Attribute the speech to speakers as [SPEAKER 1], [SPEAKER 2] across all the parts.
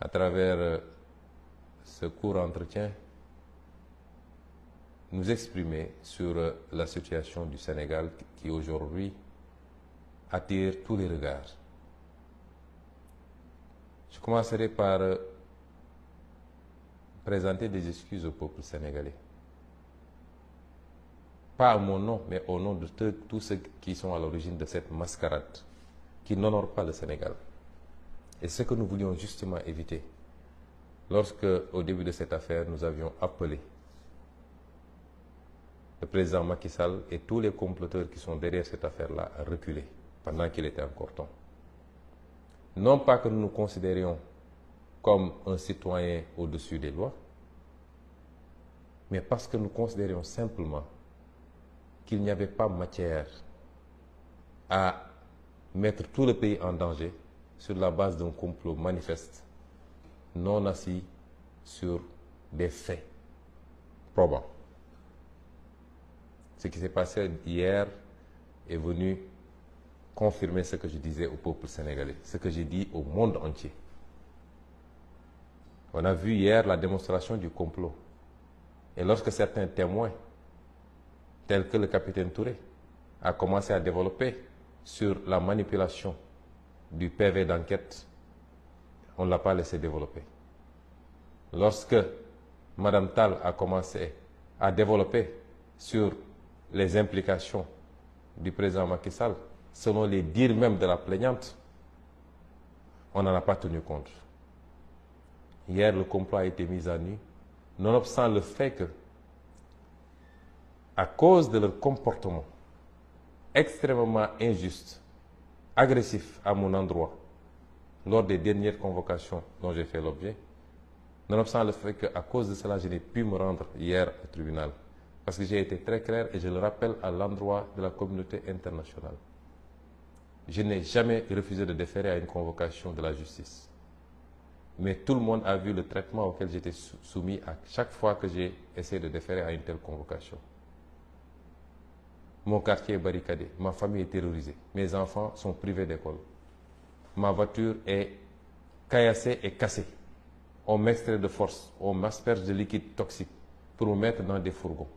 [SPEAKER 1] à travers ce court entretien, nous exprimer sur la situation du Sénégal qui aujourd'hui attire tous les regards. Je commencerai par présenter des excuses au peuple sénégalais. Pas à mon nom, mais au nom de tous ceux qui sont à l'origine de cette mascarade qui n'honore pas le Sénégal. Et ce que nous voulions justement éviter, lorsque, au début de cette affaire, nous avions appelé le président Macky Sall et tous les comploteurs qui sont derrière cette affaire-là à reculer pendant qu'il était encore temps. Non pas que nous nous considérions comme un citoyen au-dessus des lois, mais parce que nous considérions simplement qu'il n'y avait pas matière à mettre tout le pays en danger sur la base d'un complot manifeste, non assis sur des faits probants. Ce qui s'est passé hier est venu confirmer ce que je disais au peuple sénégalais, ce que j'ai dit au monde entier. On a vu hier la démonstration du complot. Et lorsque certains témoins, tels que le capitaine Touré, a commencé à développer sur la manipulation du PV d'enquête, on ne l'a pas laissé développer. Lorsque Mme Tal a commencé à développer sur les implications du président Macky Sall, selon les dires même de la plaignante, on n'en a pas tenu compte. Hier, le complot a été mis à nu, nonobstant le fait que, à cause de leur comportement extrêmement injuste, agressif à mon endroit, lors des dernières convocations dont j'ai fait l'objet, nonobstant le fait qu'à cause de cela, je n'ai pu me rendre hier au tribunal, parce que j'ai été très clair et je le rappelle à l'endroit de la communauté internationale. Je n'ai jamais refusé de déférer à une convocation de la justice. Mais tout le monde a vu le traitement auquel j'étais soumis à chaque fois que j'ai essayé de déférer à une telle convocation. Mon quartier est barricadé, ma famille est terrorisée, mes enfants sont privés d'école. Ma voiture est caillassée et cassée. On m'extrait de force, on m'asperge de liquide toxique pour me mettre dans des fourgons.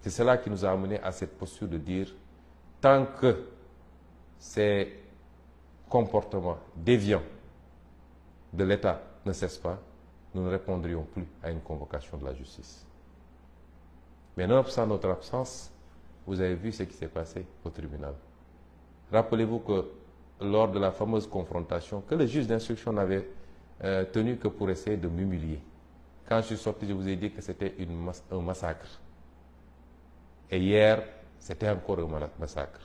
[SPEAKER 1] C'est cela qui nous a amené à cette posture de dire, tant que ces comportements déviants de l'État ne cessent pas, nous ne répondrions plus à une convocation de la justice. Mais nonobstant notre absence, vous avez vu ce qui s'est passé au tribunal. Rappelez-vous que lors de la fameuse confrontation, que le juge d'instruction n'avait tenu que pour essayer de m'humilier. Quand je suis sorti, je vous ai dit que c'était un massacre. Et hier, c'était encore un massacre.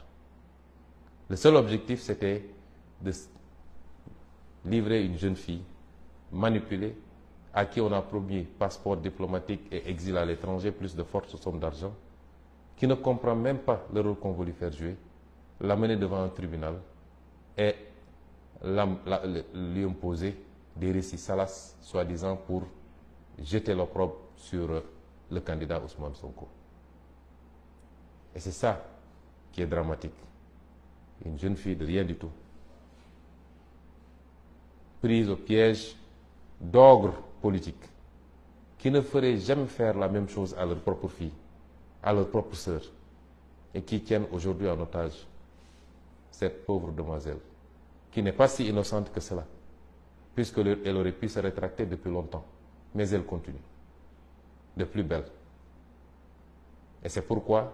[SPEAKER 1] Le seul objectif, c'était de livrer une jeune fille manipulée, à qui on a promis passeport diplomatique et exil à l'étranger, plus de fortes sommes d'argent, qui ne comprend même pas le rôle qu'on veut lui faire jouer, l'amener devant un tribunal et lui imposer des récits salaces, soi-disant pour jeter l'opprobre sur le candidat Ousmane Sonko. Et c'est ça qui est dramatique. Une jeune fille de rien du tout, prise au piège d'ogres politiques, qui ne feraient jamais faire la même chose à leur propre fille, à leur propre sœur, et qui tiennent aujourd'hui en otage cette pauvre demoiselle, qui n'est pas si innocente que cela, puisqu'elle aurait pu se rétracter depuis longtemps, mais elle continue, de plus belle. Et c'est pourquoi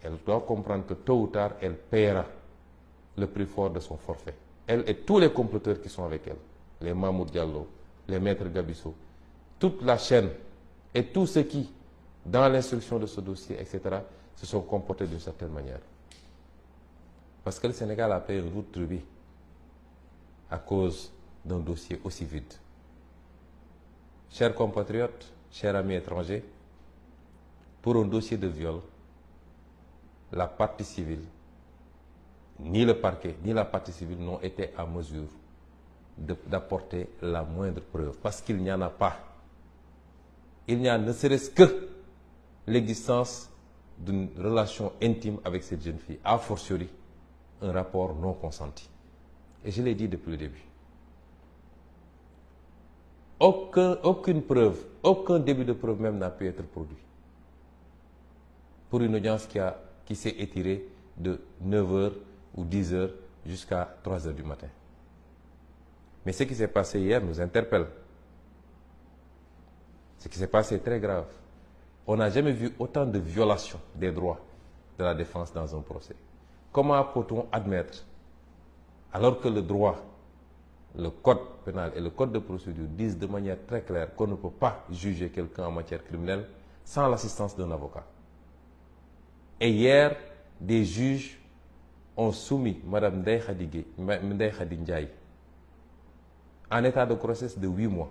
[SPEAKER 1] elle doit comprendre que tôt ou tard, elle paiera le prix fort de son forfait. Elle et tous les comploteurs qui sont avec elle, les Mahmoud Diallo, les maîtres Gabisso, toute la chaîne et tous ceux qui, dans l'instruction de ce dossier, etc., se sont comportés d'une certaine manière. Parce que le Sénégal a payé un lourd tribut à cause d'un dossier aussi vide. Chers compatriotes, chers amis étrangers, pour un dossier de viol, la partie civile, ni le parquet, ni la partie civile n'ont été à mesure d'apporter la moindre preuve, parce qu'il n'y en a pas. Il n'y a ne serait-ce que l'existence d'une relation intime avec cette jeune fille, a fortiori un rapport non consenti. Et je l'ai dit depuis le début. Aucune preuve, aucun début de preuve même n'a pu être produit. Pour une audience qui s'est étirée de 9h ou 10h jusqu'à 3h du matin. Mais ce qui s'est passé hier nous interpelle. Ce qui s'est passé est très grave. On n'a jamais vu autant de violations des droits de la défense dans un procès. Comment peut-on admettre, alors que le droit, le code pénal et le code de procédure disent de manière très claire qu'on ne peut pas juger quelqu'un en matière criminelle sans l'assistance d'un avocat. Et hier, des juges ont soumis Mme Ndeye Khady Ndiaye en état de grossesse de 8 mois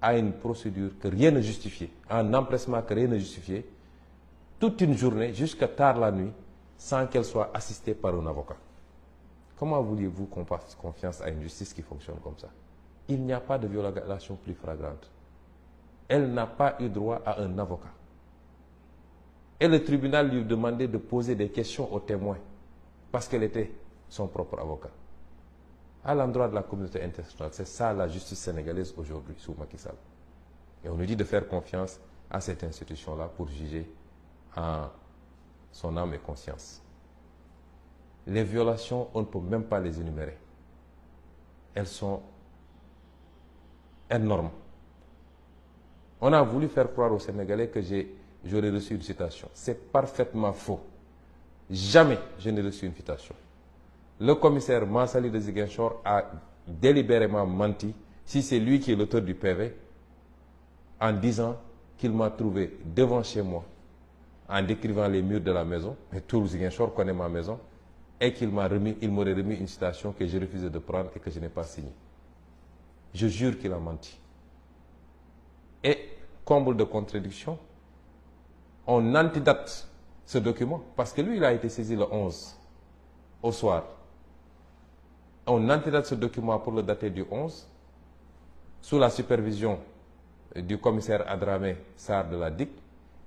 [SPEAKER 1] à une procédure que rien ne justifiait, un empressement que rien ne justifiait, toute une journée jusqu'à tard la nuit, sans qu'elle soit assistée par un avocat. Comment vouliez-vous qu'on fasse confiance à une justice qui fonctionne comme ça? Il n'y a pas de violation plus flagrante. Elle n'a pas eu droit à un avocat. Et le tribunal lui demandait de poser des questions aux témoins parce qu'elle était son propre avocat. À l'endroit de la communauté internationale, c'est ça la justice sénégalaise aujourd'hui sous Macky Sall. Et on nous dit de faire confiance à cette institution-là pour juger en son âme et conscience. Les violations, on ne peut même pas les énumérer. Elles sont énormes. On a voulu faire croire aux Sénégalais que j'aurais reçu une citation. C'est parfaitement faux. Jamais je n'ai reçu une citation. Le commissaire Mansali de Ziguinchor a délibérément menti, si c'est lui qui est l'auteur du PV, en disant qu'il m'a trouvé devant chez moi, en décrivant les murs de la maison, et tout Ziguinchor connaît ma maison, et qu'il m'aurait remis une citation que j'ai refusé de prendre et que je n'ai pas signée. Je jure qu'il a menti. Et, comble de contradiction, on antidate ce document, parce que lui, il a été saisi le 11, au soir. On antidate ce document pour le dater du 11, sous la supervision du commissaire Adramé Sarr de la DIC,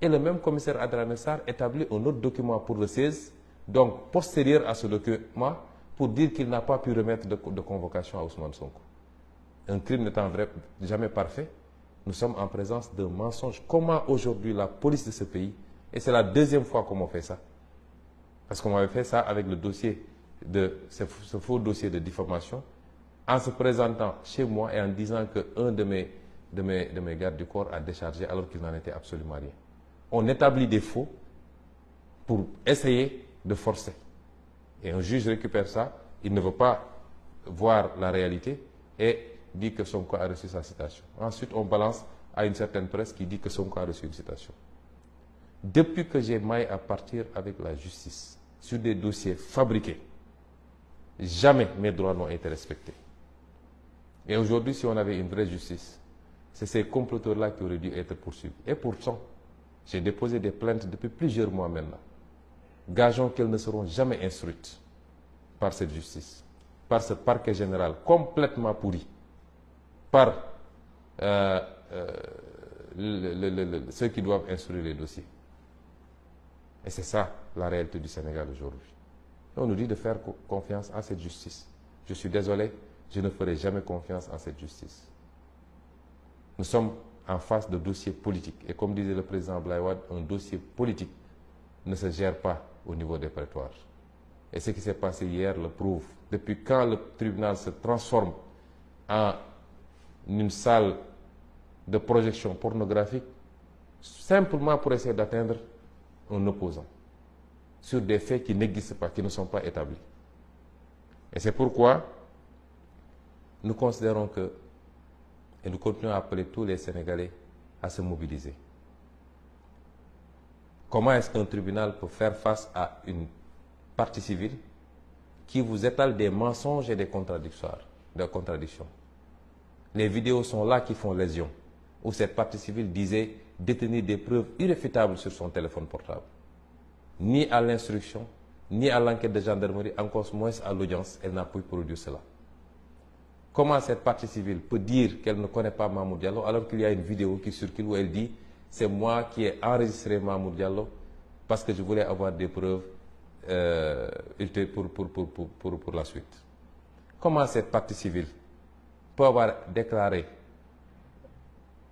[SPEAKER 1] et le même commissaire Adramé Sarr établit un autre document pour le 16, donc postérieur à ce document, pour dire qu'il n'a pas pu remettre de convocation à Ousmane Sonko. Un crime n'étant jamais parfait, nous sommes en présence d'un mensonge. Comment aujourd'hui la police de ce pays, et c'est la deuxième fois qu'on m'a fait ça, parce qu'on m'avait fait ça avec le dossier ce faux dossier de diffamation, en se présentant chez moi et en disant qu'un de mes gardes du corps a déchargé alors qu'il n'en était absolument rien. On établit des faux pour essayer de forcer. Et un juge récupère ça, il ne veut pas voir la réalité et dit que Sonko a reçu sa citation. Ensuite, on balance à une certaine presse qui dit que Sonko a reçu une citation. Depuis que j'ai maille à partir avec la justice sur des dossiers fabriqués, jamais mes droits n'ont été respectés. Et aujourd'hui, si on avait une vraie justice, c'est ces comploteurs-là qui auraient dû être poursuivis. Et pourtant, j'ai déposé des plaintes depuis plusieurs mois maintenant. Gageons qu'elles ne seront jamais instruites par cette justice, par ce parquet général complètement pourri, par ceux qui doivent instruire les dossiers. Et c'est ça la réalité du Sénégal aujourd'hui. On nous dit de faire confiance à cette justice. Je suis désolé, je ne ferai jamais confiance à cette justice. Nous sommes en face de dossiers politiques. Et comme disait le président Abdoulaye Wade, un dossier politique ne se gère pas au niveau des prétoires. Et ce qui s'est passé hier le prouve. Depuis quand le tribunal se transforme en une salle de projection pornographique, simplement pour essayer d'atteindre un opposant, sur des faits qui n'existent pas, qui ne sont pas établis. Et c'est pourquoi nous considérons que, et nous continuons à appeler tous les Sénégalais à se mobiliser. Comment est-ce qu'un tribunal peut faire face à une partie civile qui vous étale des mensonges et des contradictions? Les vidéos sont là qui font lésion, où cette partie civile disait détenir des preuves irréfutables sur son téléphone portable. Ni à l'instruction, ni à l'enquête de gendarmerie, encore moins à l'audience, elle n'a pu produire cela. Comment cette partie civile peut dire qu'elle ne connaît pas Mamour Diallo alors qu'il y a une vidéo qui circule où elle dit « c'est moi qui ai enregistré Mamour Diallo parce que je voulais avoir des preuves pour la suite ». Comment cette partie civile peut avoir déclaré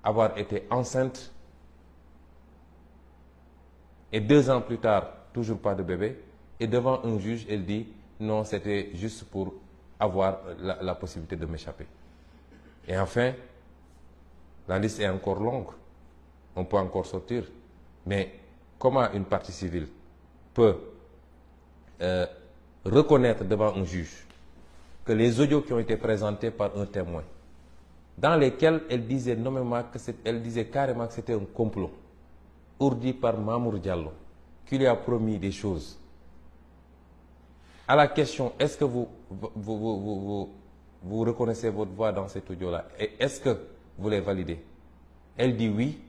[SPEAKER 1] avoir été enceinte et 2 ans plus tard, toujours pas de bébé, et devant un juge, elle dit non, c'était juste pour avoir la possibilité de m'échapper. Et enfin, la liste est encore longue, on peut encore sortir, mais comment une partie civile peut reconnaître devant un juge que les audios qui ont été présentés par un témoin, dans lesquels elle disait nommément elle disait carrément que c'était un complot ourdi par Mamour Diallo, qui lui a promis des choses. À la question, est-ce que vous reconnaissez votre voix dans cet audio-là et est-ce que vous les validez? Elle dit oui,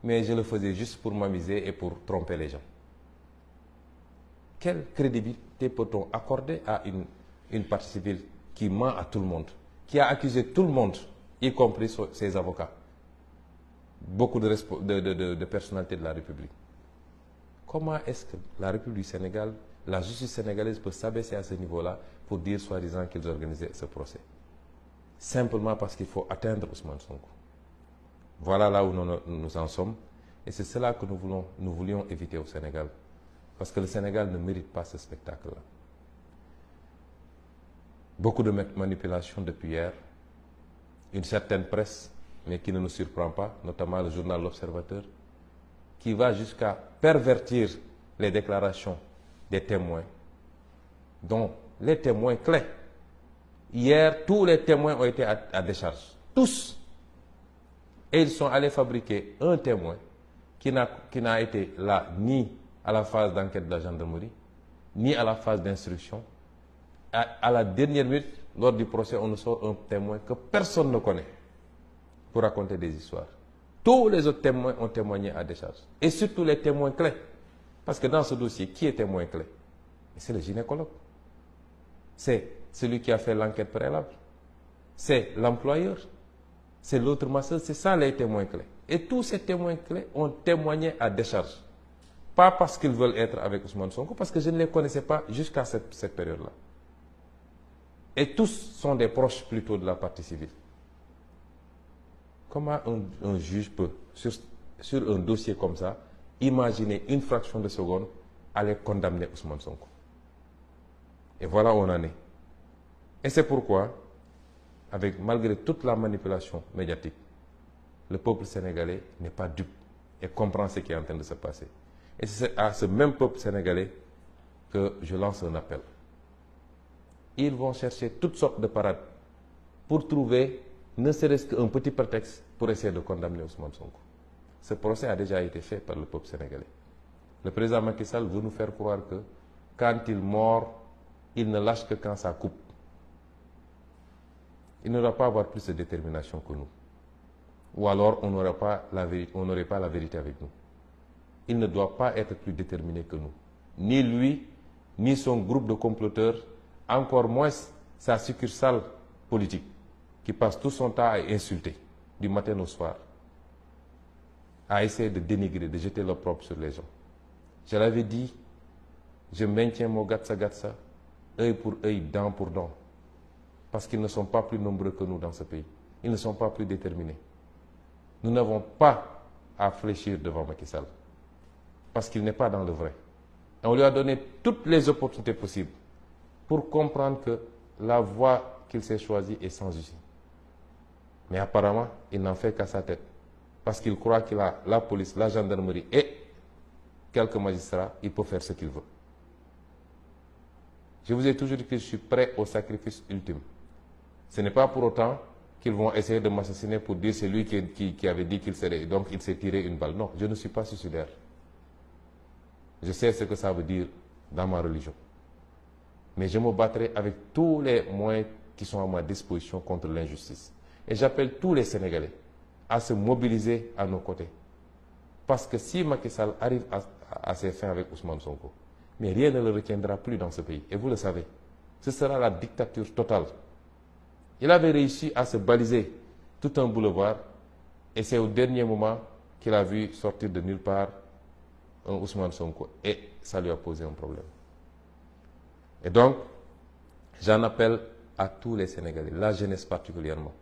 [SPEAKER 1] mais je le faisais juste pour m'amuser et pour tromper les gens. Quelle crédibilité peut-on accorder à une partie civile qui ment à tout le monde, qui a accusé tout le monde, y compris ses avocats, beaucoup de personnalités de la République? Comment est-ce que la République du Sénégal, la justice sénégalaise peut s'abaisser à ce niveau-là pour dire soi-disant qu'ils organisaient ce procès? Simplement parce qu'il faut atteindre Ousmane Sonko. Voilà là où nous en sommes. Et c'est cela que nous voulions éviter au Sénégal. Parce que le Sénégal ne mérite pas ce spectacle-là. Beaucoup de manipulations depuis hier. Une certaine presse, mais qui ne nous surprend pas, notamment le journal L'Observateur, qui va jusqu'à pervertir les déclarations des témoins, dont les témoins clés. Hier, tous les témoins ont été à décharge. Tous. Et ils sont allés fabriquer un témoin qui n'a été là ni à la phase d'enquête de la gendarmerie, ni à la phase d'instruction. À la dernière minute, lors du procès, on nous sort un témoin que personne ne connaît pour raconter des histoires. Tous les autres témoins ont témoigné à décharge. Et surtout les témoins clés. Parce que dans ce dossier, qui est témoin clé? C'est le gynécologue. C'est celui qui a fait l'enquête préalable. C'est l'employeur. C'est l'autre masseur. C'est ça les témoins clés. Et tous ces témoins clés ont témoigné à décharge. Pas parce qu'ils veulent être avec Ousmane Sonko, parce que je ne les connaissais pas jusqu'à cette période-là. Et tous sont des proches plutôt de la partie civile. Comment un juge peut, sur un dossier comme ça, imaginer une fraction de seconde aller condamner Ousmane Sonko? Et voilà où on en est. Et c'est pourquoi, malgré toute la manipulation médiatique, le peuple sénégalais n'est pas dupe et comprend ce qui est en train de se passer. Et c'est à ce même peuple sénégalais que je lance un appel. Ils vont chercher toutes sortes de parades pour trouver ne serait-ce qu'un petit prétexte pour essayer de condamner Ousmane Sonko. Ce procès a déjà été fait par le peuple sénégalais. Le président Macky Sall veut nous faire croire que quand il mord, il ne lâche que quand ça coupe. Il ne doit pas avoir plus de détermination que nous. Ou alors on n'aurait pas la vérité avec nous. Il ne doit pas être plus déterminé que nous. Ni lui, ni son groupe de comploteurs, encore moins sa succursale politique, qui passe tout son temps à insulter, du matin au soir, à essayer de dénigrer, de jeter l'opprobre sur les gens. Je l'avais dit, je maintiens mon gatsa, œil pour œil, dent pour dent, parce qu'ils ne sont pas plus nombreux que nous dans ce pays. Ils ne sont pas plus déterminés. Nous n'avons pas à fléchir devant Macky Sall, parce qu'il n'est pas dans le vrai. Et on lui a donné toutes les opportunités possibles pour comprendre que la voie qu'il s'est choisie est sans issue. Mais apparemment, il n'en fait qu'à sa tête. Parce qu'il croit qu'il a la police, la gendarmerie et quelques magistrats, il peut faire ce qu'il veut. Je vous ai toujours dit que je suis prêt au sacrifice ultime. Ce n'est pas pour autant qu'ils vont essayer de m'assassiner pour dire c'est lui qui avait dit qu'il serait. Donc il s'est tiré une balle. Non, je ne suis pas suicidaire. Je sais ce que ça veut dire dans ma religion. Mais je me battrai avec tous les moyens qui sont à ma disposition contre l'injustice. Et j'appelle tous les Sénégalais à se mobiliser à nos côtés. Parce que si Macky Sall arrive à ses fins avec Ousmane Sonko, mais rien ne le retiendra plus dans ce pays. Et vous le savez, ce sera la dictature totale. Il avait réussi à se baliser tout un boulevard et c'est au dernier moment qu'il a vu sortir de nulle part un Ousmane Sonko et ça lui a posé un problème. Et donc, j'en appelle à tous les Sénégalais, la jeunesse particulièrement,